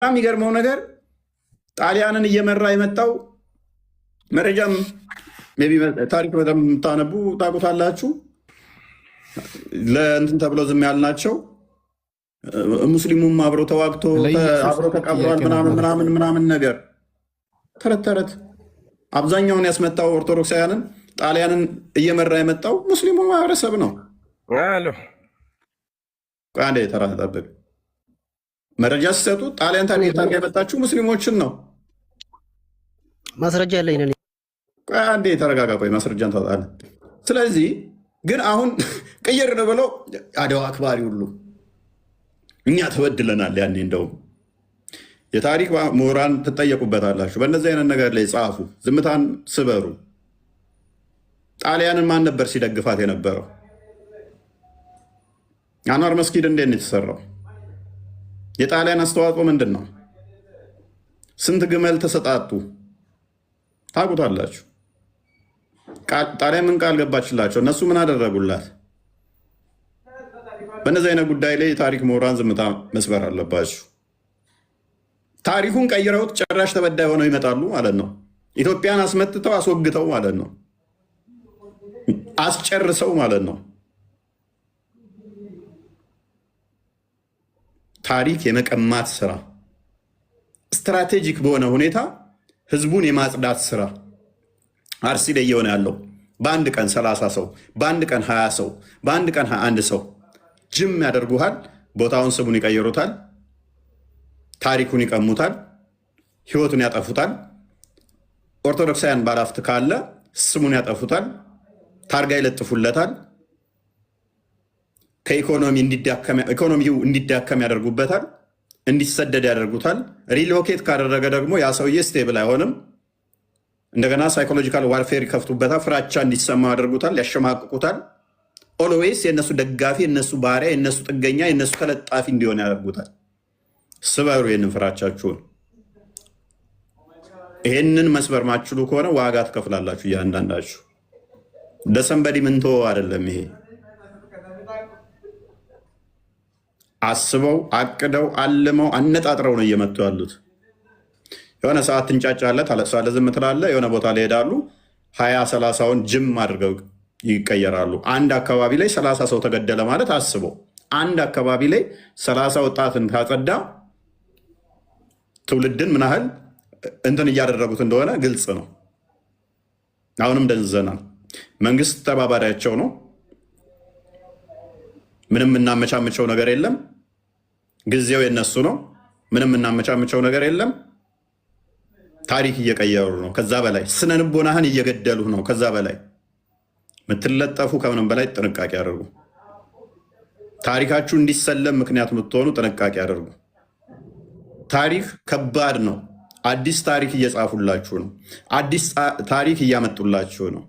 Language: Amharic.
የሚገርመው ነገር ጣሊያንን እየመራ የመጣው መረጃም ታሪክ በጣም የምታነቡ ታውቁታላችሁ። ለእንትን ተብለው ዝም ያልናቸው ሙስሊሙም አብሮ ተዋግቶ አብሮ ተቀብሯል ምናምን ነገር ተረት ተረት። አብዛኛውን ያስመጣው ኦርቶዶክሳውያንን ጣሊያንን እየመራ የመጣው ሙስሊሙ ማህበረሰብ ነው። አንዴ ተራ ጠብቅ። መረጃ ሲሰጡ ጣሊያን ታርጋ የመጣችሁ ሙስሊሞችን ነው። ማስረጃ ያለኝ አንዴ ተረጋጋ። ቆይ ማስረጃን ታወጣለህ። ስለዚህ ግን አሁን ቅይር ነው ብለው አድዋ አክባሪ ሁሉ እኛ ተበድለናል። ያኔ እንደውም የታሪክ ምሁራን ትጠየቁበታላችሁ። በእነዚህ አይነት ነገር ላይ ጻፉ፣ ዝምታን ስበሩ። ጣሊያንን ማን ነበር ሲደግፋት የነበረው? አንዋር መስጊድ እንዴት ነው የተሰራው? የጣሊያን አስተዋጽኦ ምንድን ነው? ስንት ግመል ተሰጣጡ? ታውቁታላችሁ። ጣሊያን ምን ቃል ገባችላቸው? እነሱ ምን አደረጉላት? በእነዚህ አይነት ጉዳይ ላይ የታሪክ ምሁራን ዝምታ መስበር አለባችሁ። ታሪኩን ቀይረውት ጭራሽ ተበዳይ ሆነው ይመጣሉ ማለት ነው። ኢትዮጵያን አስመትተው አስወግተው ማለት ነው። አስጨርሰው ማለት ነው። ታሪክ የመቀማት ስራ፣ ስትራቴጂክ በሆነ ሁኔታ ህዝቡን የማጽዳት ስራ አርሲ ላይ እየሆነ ያለው በአንድ ቀን 30 ሰው፣ በአንድ ቀን 20 ሰው፣ በአንድ ቀን 21 ሰው ጅም ያደርጉሃል። ቦታውን ስሙን ይቀይሩታል። ታሪኩን ይቀሙታል። ህይወቱን ያጠፉታል። ኦርቶዶክሳውያን ባለሀብት ካለ ስሙን ያጠፉታል። ታርጋ ይለጥፉለታል። ኢኮኖሚው እንዲዳከም ያደርጉበታል። እንዲሰደድ ያደርጉታል። ሪሎኬት ካደረገ ደግሞ ያ ሰውዬ ስቴብል አይሆንም። እንደገና ሳይኮሎጂካል ዋርፌር ይከፍቱበታል። ፍራቻ እንዲሰማ ያደርጉታል። ያሸማቅቁታል። ኦልዌይስ የእነሱ ደጋፊ፣ የእነሱ ባሪያ፣ የእነሱ ጥገኛ፣ የእነሱ ተለጣፊ እንዲሆን ያደርጉታል። ስበሩ ይህንን ፍራቻችሁን። ይህንን መስበር ማችሉ ከሆነ ዋጋ ትከፍላላችሁ እያንዳንዳችሁ። ለሰንበዲ ምንቶ አይደለም ይሄ። አስበው አቅደው አልመው አነጣጥረው ነው እየመጡ ያሉት። የሆነ ሰዓት ትንጫጫለህ፣ ታለቅሳለህ፣ ዝም ትላለህ። የሆነ ቦታ ላይ ሄዳሉ 20-30ውን ጅም አድርገው ይቀየራሉ። አንድ አካባቢ ላይ 30 ሰው ተገደለ ማለት አስበው። አንድ አካባቢ ላይ 30 ወጣትን ካጸዳ ትውልድን ምን ያህል እንትን እያደረጉት እንደሆነ ግልጽ ነው። አሁንም ደንዘናል። መንግስት ተባባሪያቸው ነው። ምንም እናመቻምቸው ነገር የለም። ጊዜው የነሱ ነው። ምንም እናመቻምቸው ነገር የለም። ታሪክ እየቀየሩ ነው። ከዛ በላይ ስነ ልቦናህን እየገደሉ ነው። ከዛ በላይ የምትለጠፉ ከምንም በላይ ጥንቃቄ ያደርጉ። ታሪካችሁ እንዲሰለም ምክንያት የምትሆኑ ጥንቃቄ ያደርጉ። ታሪክ ከባድ ነው። አዲስ ታሪክ እየጻፉላችሁ ነው። አዲስ ታሪክ እያመጡላችሁ ነው።